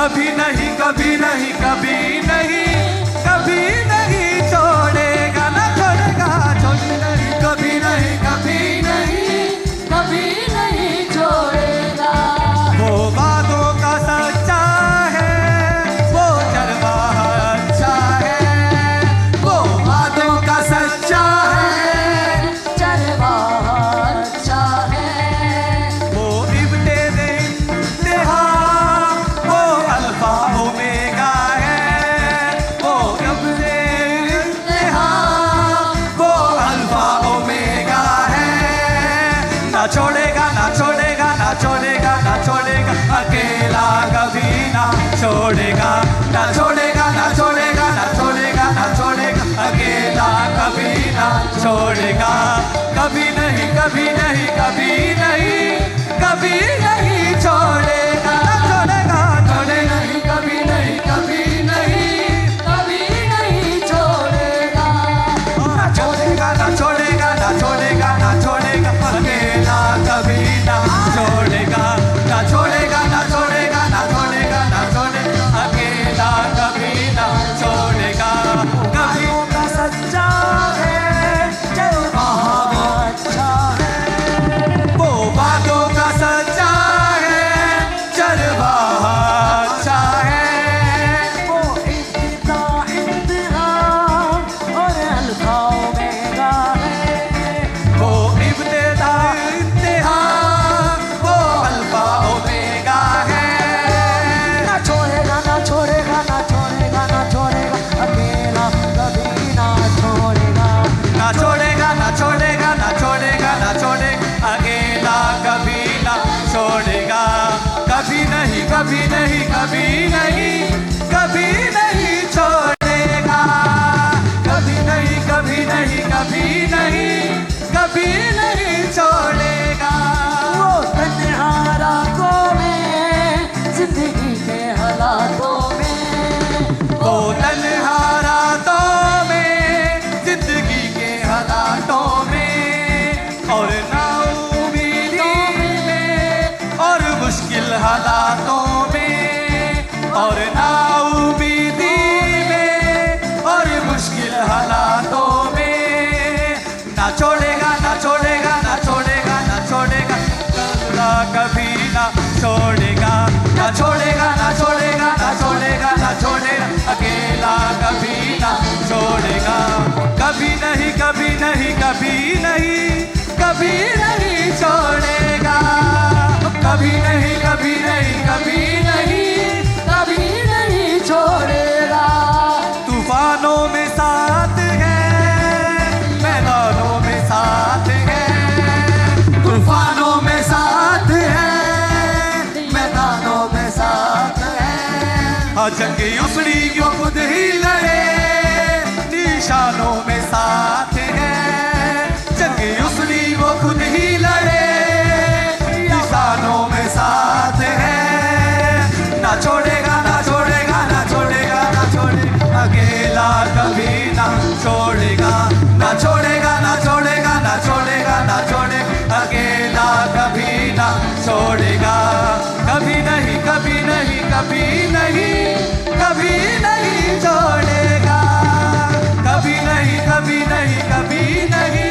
कभी नहीं कभी नहीं कभी नहीं कभी नहीं छोड़ेगा ना छोड़ेगा छोड़ नहीं कभी नहीं कभी नहीं कभी नहीं छोड़ेगा वो बातों का सच्चा है वो चरवाहा अच्छा है वो बातों का सच्चा है चरवाहा अच्छा है वो इब्तिदा इंतहा वो अल्फा ओमेगा है वो इब्तिदा वो अल्फा ओमेगा है ना छोड़ेगा ना छोड़ेगा ना छोड़ेगा ना छोड़ेगा अकेला कभी ना छोड़ेगा ना छोड़ेगा ना छोड़ेगा ना छोड़ेगा ना छोड़ेगा अकेला कभी ना छोड़ेगा कभी नहीं कभी नहीं कभी नहीं कभी नहीं छोड़ेगा ना छोड़ेगा छोड़े नहीं कभी नहीं कभी नहीं कभी नहीं छोड़ेगा ना छोड़ेगा ना छोड़ेगा ना छोड़ेगा ना छोड़ेगा अकेला कभी ना छोड़ेगा ना छोड़ेगा ना छोड़ेगा ना छोड़ेगा ना छोड़ेगा अकेला कभी ना छोड़ेगा कभी का सच्चा है चरवाहा अच्छा है वो बातों का सच्चा है चरवाहा अच्छा है वो इब्तिदा इंतहा और अल्फा ओमेगा है वो इब्तिदा इंतहा वो अल्फा ओमेगा है ना छोड़ेगा ना छोड़ेगा ना छोड़ेगा ना छोड़ेगा अकेला कभी ना छोड़ेगा ना छोड़ेगा ना छोड़ेगा ना छोड़ेगा ना छोड़ेगा अकेला कभी ना छोड़ेगा कभी नहीं कभी नहीं कभी नहीं कभी नहीं छोड़ेगा कभी नहीं कभी नहीं कभी नहीं कभी नहीं छोड़ेगा वो तन्हा रातों में जिंदगी के हालातों में वो तन्हा रातों में जिंदगी के हालातों में और नाउमीदी में और मुश्किल हालातों में और नाउमीदी में और मुश्किल हालातों में ना छोड़ेगा ना छोड़ेगा ना छोड़ेगा ना छोड़ेगा अल्लाह कभी ना छोड़ेगा ना छोड़ेगा ना छोड़ेगा ना छोड़ेगा ना छोड़ेगा अकेला कभी ना छोड़ेगा कभी नहीं कभी नहीं कभी नहीं कभी नहीं छोड़ेगा कभी नहीं कभी नहीं कभी नहीं कभी नहीं छोड़ेगा तूफानों में साथ है मैदानों में साथ है तूफानों में साथ है मैदानों में साथ है हाँ जंगी उसड़ी वो खुद ही लड़े निशानों में साथ है जंगी उसड़ी वो खुद ही लड़े निशानों में साथ है ना छोड़ेगा ना छोड़ेगा ना छोड़ेगा ना छोड़ेगा अकेला कभी ना छोड़ेगा ना छोड़ेगा ना छोड़ेगा ना छोड़ेगा ना छोड़ेगा अकेला कभी ना छोड़ेगा कभी नहीं कभी नहीं कभी नहीं कभी नहीं छोड़ेगा कभी नहीं कभी नहीं कभी नहीं